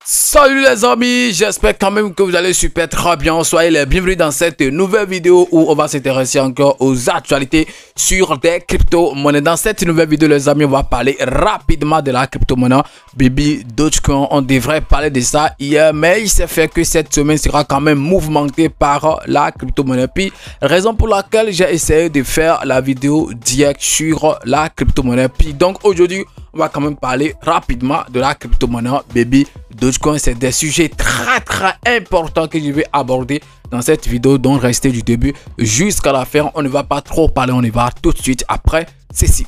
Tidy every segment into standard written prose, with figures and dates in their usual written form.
Salut les amis, j'espère quand même que vous allez super très bien. Soyez les bienvenus dans cette nouvelle vidéo où on va s'intéresser encore aux actualités sur des crypto-monnaies. Dans cette nouvelle vidéo les amis, on va parler rapidement de la crypto-monnaie Baby Dogecoin. On devrait parler de ça hier, mais il s'est fait que cette semaine sera quand même mouvementée par la crypto-monnaie. Puis raison pour laquelle j'ai essayé de faire la vidéo direct sur la crypto-monnaie. Puis donc aujourd'hui, on va quand même parler rapidement de la crypto-monnaie Baby Dogecoin. C'est des sujets très importants que je vais aborder dans cette vidéo, donc restez du début jusqu'à la fin. On ne va pas trop parler, on y va tout de suite après ceci.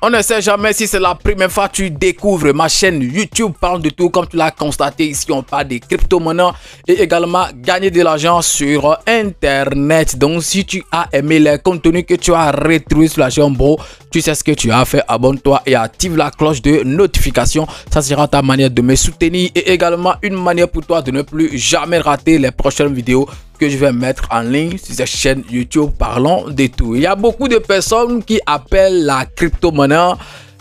On ne sait jamais si c'est la première fois que tu découvres ma chaîne YouTube Parle de tout. Comme tu l'as constaté, ici on parle des crypto-monnaies et également gagner de l'argent sur internet. Donc si tu as aimé les contenus que tu as retrouvés sur la chaîne, bro, tu sais ce que tu as fait. Abonne-toi et active la cloche de notification. Ça sera ta manière de me soutenir et également une manière pour toi de ne plus jamais rater les prochaines vidéos que je vais mettre en ligne sur cette chaîne YouTube Parlons de tout. Il y a beaucoup de personnes qui appellent la crypto-monnaie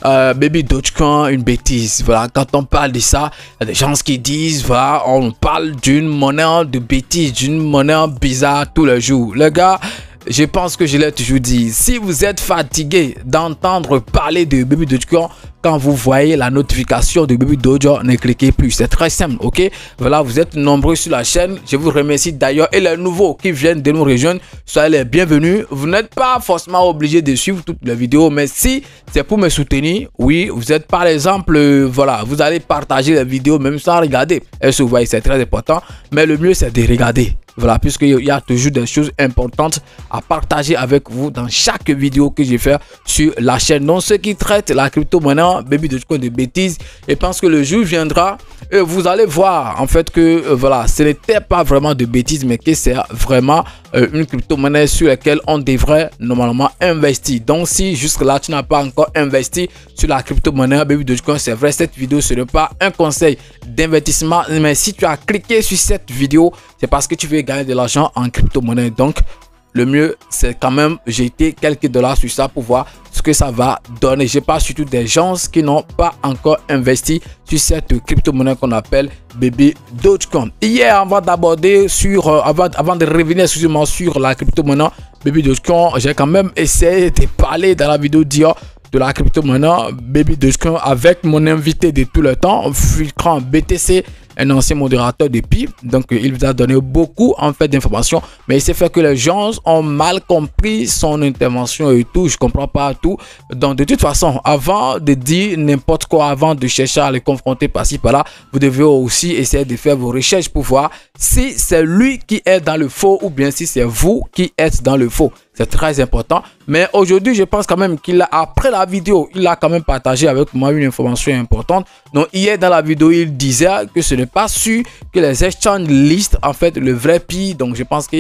Baby Dogecoin une bêtise. Voilà, quand on parle de ça, il y a des gens qui disent voilà, on parle d'une monnaie de bêtise, d'une monnaie bizarre tous les jours. Les gars, je pense que je l'ai toujours dit, si vous êtes fatigué d'entendre parler de Baby Dogecoin, quand vous voyez la notification de Baby Dogecoin, ne cliquez plus. C'est très simple, ok? Voilà, vous êtes nombreux sur la chaîne. Je vous remercie d'ailleurs. Et les nouveaux qui viennent de nous rejoindre, soyez les bienvenus. Vous n'êtes pas forcément obligé de suivre toutes les vidéos, mais si c'est pour me soutenir, oui, vous êtes par exemple, voilà, vous allez partager les vidéos même sans regarder. Et vous voyez, c'est très important. Mais le mieux, c'est de regarder. Voilà, puisqu'il y a toujours des choses importantes à partager avec vous dans chaque vidéo que je fais sur la chaîne. Donc, ceux qui traitent la crypto-monnaie Baby Dogecoin de bêtises, et pense que le jour viendra et vous allez voir en fait que voilà, ce n'était pas vraiment de bêtises, mais que c'est vraiment une crypto-monnaie sur laquelle on devrait normalement investir. Donc, si jusque là tu n'as pas encore investi sur la crypto-monnaie Baby Dogecoin, c'est vrai, cette vidéo ce n'est pas un conseil d'investissement, mais si tu as cliqué sur cette vidéo, c'est parce que tu veux gagner de l'argent en crypto-monnaie. Donc le mieux c'est quand même jeter quelques dollars sur ça pour voir ce que ça va donner. Je parle surtout des gens qui n'ont pas encore investi sur cette crypto-monnaie qu'on appelle Baby Dogecoin. Hier, avant d'aborder sur avant de revenir excusez-moi sur la crypto-monnaie Baby Dogecoin, j'ai quand même essayé de parler dans la vidéo d'hier de la crypto-monnaie Baby Dogecoin avec mon invité de tout le temps, Fulcran BTC, un ancien modérateur de Pi. Donc il vous a donné beaucoup en fait d'informations, mais il s'est fait que les gens ont mal compris son intervention et tout. Je comprends pas tout. Donc de toute façon, avant de dire n'importe quoi, avant de chercher à les confronter par-ci par-là, vous devez aussi essayer de faire vos recherches pour voir si c'est lui qui est dans le faux ou bien si c'est vous qui êtes dans le faux. C'est très important. Mais aujourd'hui, je pense quand même qu'il a, après la vidéo, il a quand même partagé avec moi une information importante. Donc hier dans la vidéo, il disait que ce n'est pas sûr que les exchange listent en fait le vrai Pi. Donc je pense que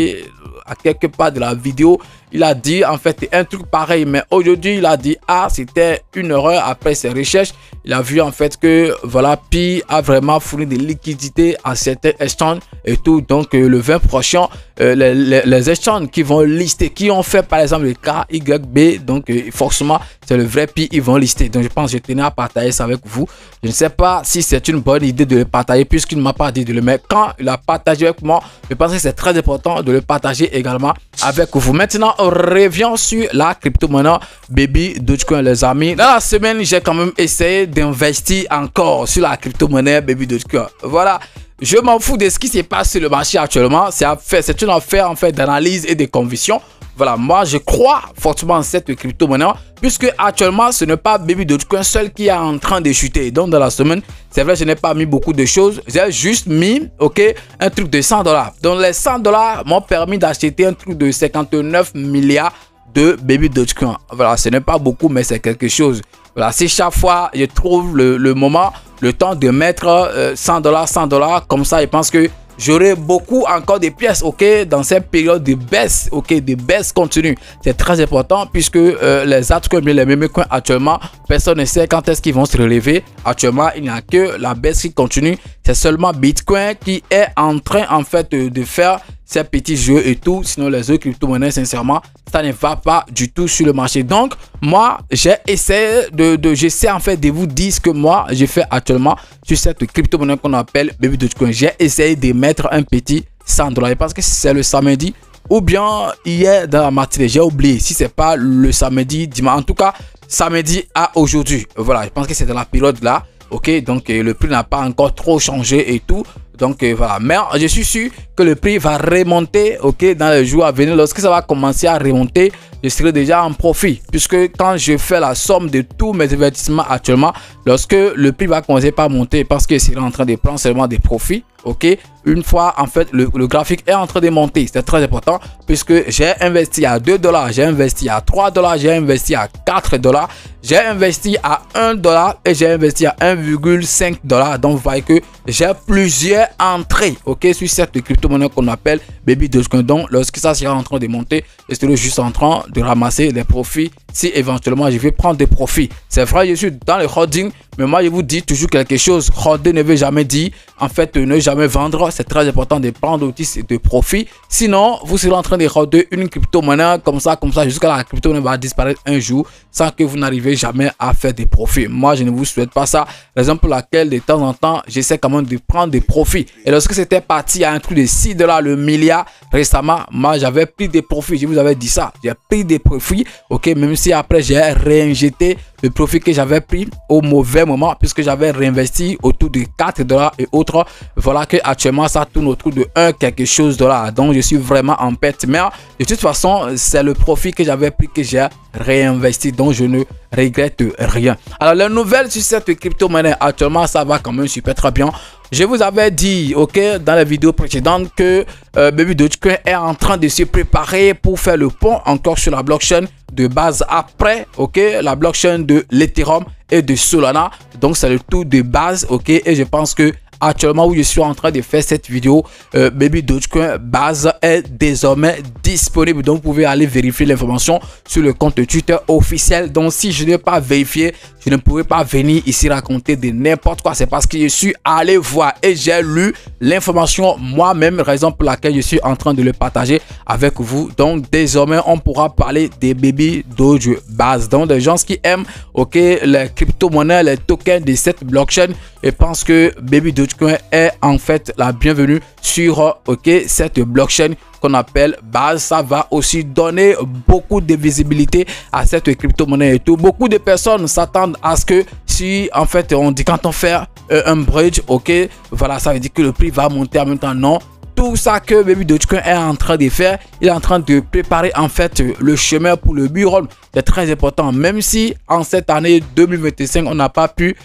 à quelque part de la vidéo, il a dit en fait un truc pareil, mais aujourd'hui il a dit ah c'était une erreur. Après ses recherches, il a vu en fait que voilà, Pi a vraiment fourni des liquidités à certains exchanges et tout. Donc le 20 prochain, les exchanges qui vont lister, qui ont fait par exemple le KYB, donc forcément c'est le vrai Pi, ils vont lister. Donc je pense que je tenais à partager ça avec vous. Je ne sais pas si c'est une bonne idée de le partager puisqu'il ne m'a pas dit de le mettre. Quand il a partagé avec moi, je pense que c'est très important de le partager également avec vous. Maintenant, on revient sur la crypto-monnaie Baby Dogecoin les amis. Dans la semaine, j'ai quand même essayé d'investir encore sur la crypto-monnaie Baby Dogecoin. Voilà. Je m'en fous de ce qui se passe sur le marché actuellement. C'est une affaire en fait d'analyse et de conviction. Voilà, moi je crois fortement en cette crypto-monnaie puisque actuellement ce n'est pas Baby Dogecoin seul qui est en train de chuter. Donc dans la semaine, c'est vrai, je n'ai pas mis beaucoup de choses. J'ai juste mis, ok, un truc de 100 $. Donc les 100 $ m'ont permis d'acheter un truc de 59 milliards de Baby Dogecoin. Voilà, ce n'est pas beaucoup, mais c'est quelque chose. Voilà, si chaque fois je trouve le moment, le temps de mettre 100 $, 100 $, comme ça, je pense que j'aurai beaucoup encore de pièces, ok, dans cette période de baisse, ok, de baisse continue. C'est très important puisque les altcoins, les mêmes coins actuellement, personne ne sait quand est-ce qu'ils vont se relever. Actuellement, il n'y a que la baisse qui continue. C'est seulement Bitcoin qui est en train en fait de faire ces petits jeux et tout. Sinon les autres crypto-monnaies, sincèrement, ça ne va pas du tout sur le marché. Donc moi, j'ai essayé j'essaie en fait de vous dire ce que moi j'ai fait actuellement sur cette crypto-monnaie qu'on appelle Baby Dogecoin. J'ai essayé de mettre un petit $100 parce que c'est le samedi ou bien hier dans la matinée. J'ai oublié si c'est pas le samedi, dimanche. En tout cas, samedi à aujourd'hui. Voilà, je pense que c'est dans la période là. Ok, donc le prix n'a pas encore trop changé et tout. Donc voilà, mais je suis sûr que le prix va remonter, ok, dans les jours à venir. Lorsque ça va commencer à remonter, je serai déjà en profit. Puisque quand je fais la somme de tous mes investissements actuellement, lorsque le prix va commencer par monter, parce que je serai en train de prendre seulement des profits, ok, une fois en fait le graphique est en train de monter, c'est très important puisque j'ai investi à $2, j'ai investi à $3, j'ai investi à $4, j'ai investi à $1 et j'ai investi à $1,5. Donc vous voyez que j'ai plusieurs entrées, ok, sur cette crypto-monnaie qu'on appelle Baby Dogecoin. Donc lorsque ça sera en train de monter, je serai juste en train de ramasser les profits si éventuellement je vais prendre des profits. C'est vrai, je suis dans le holding, mais moi je vous dis toujours quelque chose. Holder ne veut jamais dire en fait ne jamais vendre. C'est très important de prendre aussi de profits. Sinon, vous serez en train de holder une crypto-monnaie comme ça, jusqu'à la crypto-monnaie va disparaître un jour sans que vous n'arrivez jamais à faire des profits. Moi, je ne vous souhaite pas ça. Raison pour laquelle de temps en temps, j'essaie quand même de prendre des profits. Et lorsque c'était parti à un truc de $6 le milliard récemment, moi j'avais pris des profits. Je vous avais dit ça. J'ai pris des profits, ok, même si après j'ai réinjecté le profit que j'avais pris au mauvais moment puisque j'avais réinvesti autour de $4 et autres. Voilà que actuellement ça tourne autour de 1 quelque chose $. Donc je suis vraiment en perte. Mais de toute façon, c'est le profit que j'avais pris que j'ai réinvesti. Donc je ne regrette rien. Alors les nouvelles sur cette crypto-monnaie actuellement, ça va quand même super très bien. Je vous avais dit, ok, dans la vidéo précédente que Baby Dogecoin est en train de se préparer pour faire le pont encore sur la blockchain de base après, ok, la blockchain de l'Ethereum et de Solana. Donc c'est le tout de base, ok, et je pense que actuellement où je suis en train de faire cette vidéo, Baby Dogecoin base est désormais disponible. Donc vous pouvez aller vérifier l'information sur le compte Twitter officiel. Donc si je n'ai pas vérifié, je ne pourrais pas venir ici raconter de n'importe quoi. C'est parce que je suis allé voir et j'ai lu l'information moi-même, raison pour laquelle je suis en train de le partager avec vous. Donc désormais on pourra parler des Baby Doge base. Donc des gens qui aiment, ok, les crypto-monnaies, les tokens de cette blockchain, et pense que Baby Dogecoin est en fait la bienvenue sur, ok, cette blockchain qu'on appelle base. Ça va aussi donner beaucoup de visibilité à cette crypto-monnaie et tout. Beaucoup de personnes s'attendent à ce que si en fait on dit quand on fait un bridge, ok, voilà, ça veut dire que le prix va monter en même temps. Non. Tout ça que Baby Dogecoin est en train de faire, il est en train de préparer en fait le chemin pour le bull run. C'est très important, même si en cette année 2025 on n'a pas pu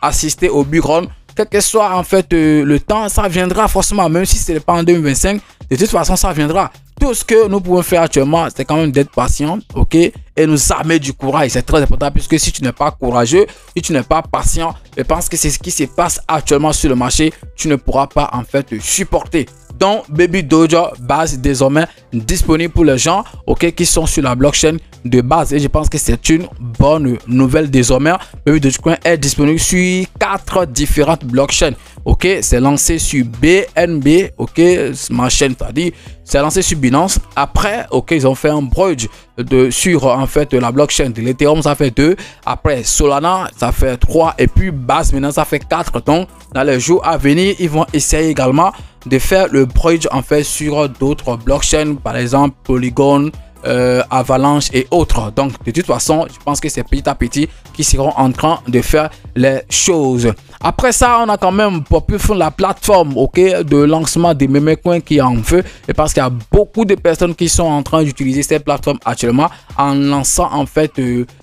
assister au bull run. Quel que soit en fait le temps, ça viendra forcément, même si ce n'est pas en 2025, de toute façon ça viendra. Tout ce que nous pouvons faire actuellement, c'est quand même d'être patient, ok, et nous armer du courage. C'est très important puisque si tu n'es pas courageux, si tu n'es pas patient, je pense que c'est ce qui se passe actuellement sur le marché, tu ne pourras pas en fait supporter. Donc Baby Doge base désormais disponible pour les gens, ok, qui sont sur la blockchain de base, et je pense que c'est une bonne nouvelle désormais. Baby Dogecoin est disponible sur 4 différentes blockchains, ok. C'est lancé sur BNB, ok, ma chaîne t'a dit, c'est lancé sur Binance. Après, ok, ils ont fait un bridge sur en fait la blockchain de l'Ethereum, ça fait 2. Après Solana, ça fait 3, et puis base maintenant ça fait 4. Donc dans les jours à venir, ils vont essayer également de faire le bridge en fait sur d'autres blockchains, par exemple Polygon, Avalanche et autres. Donc de toute façon, je pense que c'est petit à petit qui seront en train de faire les choses. Après ça, on a quand même Population, la plateforme, ok, de lancement des meme coins qui est en feu, et parce qu'il y a beaucoup de personnes qui sont en train d'utiliser cette plateforme actuellement en lançant en fait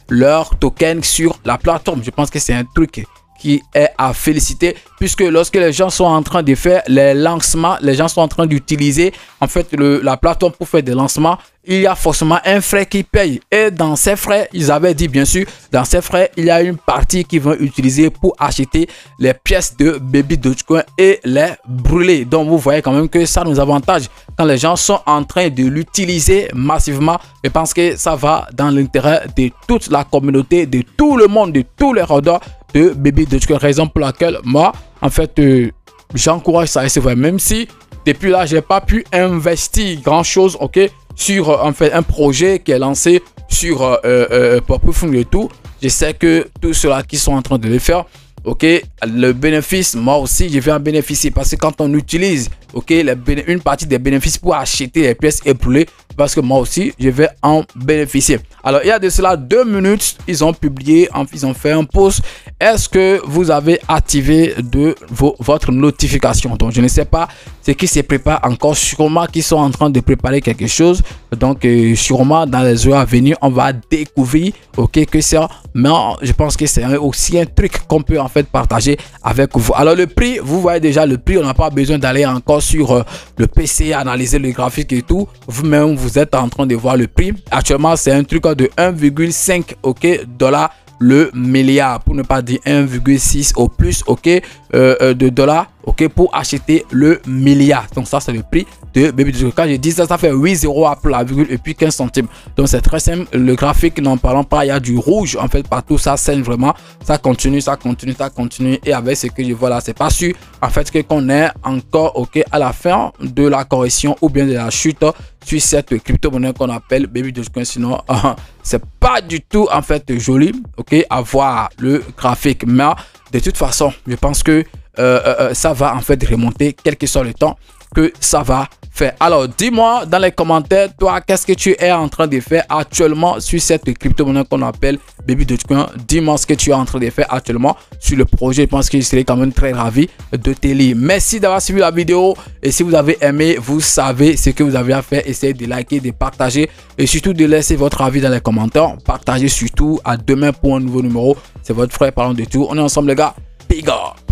leur token sur la plateforme. Je pense que c'est un truc qui est à féliciter, puisque lorsque les gens sont en train de faire les lancements, les gens sont en train d'utiliser en fait la plateforme pour faire des lancements, il y a forcément un frais qui paye, et dans ces frais, ils avaient dit bien sûr, dans ces frais, il y a une partie qu'ils vont utiliser pour acheter les pièces de Baby Dogecoin et les brûler. Donc vous voyez quand même que ça nous avantage quand les gens sont en train de l'utiliser massivement. Je pense que ça va dans l'intérêt de toute la communauté, de tout le monde, de tous les rodeurs de Baby Dogecoin, raison pour laquelle moi en fait, j'encourage ça. Et c'est vrai, même si depuis là, j'ai pas pu investir grand chose, ok, sur en fait un projet qui est lancé sur Purple et tout. Je sais que tous ceux-là qui sont en train de le faire, ok, le bénéfice, moi aussi, je vais en bénéficier parce que quand on utilise, ok, une partie des bénéfices pour acheter les pièces éproulées, parce que moi aussi, je vais en bénéficier. Alors, il y a de cela 2 minutes, ils ont publié, ils ont fait un post. Est-ce que vous avez activé votre notification? Donc, je ne sais pas ce qui se prépare encore. Sûrement qu'ils sont en train de préparer quelque chose. Donc, sûrement dans les heures à venir, on va découvrir, ok, que c'est. Mais je pense que c'est aussi un truc qu'on peut en fait partager avec vous. Alors, le prix, vous voyez déjà le prix. On n'a pas besoin d'aller encore sur le PC, analyser le graphique et tout. Vous-même, vous êtes en train de voir le prix. Actuellement, c'est un truc de 1,5 $ le milliard, pour ne pas dire 1,6 au plus, ok, de dollars, ok, pour acheter le milliard. Donc ça, c'est le prix de Baby Dogecoin. Quand je dis ça, ça fait 8 0 après la virgule et puis 15 centimes. Donc c'est très simple. Le graphique, n'en parlons pas, il y a du rouge en fait partout. Ça saigne vraiment. Ça continue, ça continue, ça continue. Et avec ce que je vois là, c'est pas sûr en fait qu'on est encore, ok, à la fin de la correction ou bien de la chute sur cette crypto-monnaie qu'on appelle Baby Dogecoin. Sinon, c'est pas du tout en fait joli, ok, à voir le graphique. Mais de toute façon, je pense que ça va en fait remonter, quel que soit le temps que ça va faire. Alors, dis-moi dans les commentaires, toi, qu'est-ce que tu es en train de faire actuellement sur cette crypto-monnaie qu'on appelle Baby Dogecoin. Dis-moi ce que tu es en train de faire actuellement sur le projet. Je pense que je serai quand même très ravi de te lire. Merci d'avoir suivi la vidéo. Et si vous avez aimé, vous savez ce que vous avez à faire. Essayez de liker, de partager et surtout de laisser votre avis dans les commentaires. Partagez surtout. À demain pour un nouveau numéro. C'est votre frère parlant de tout. On est ensemble les gars. Big up.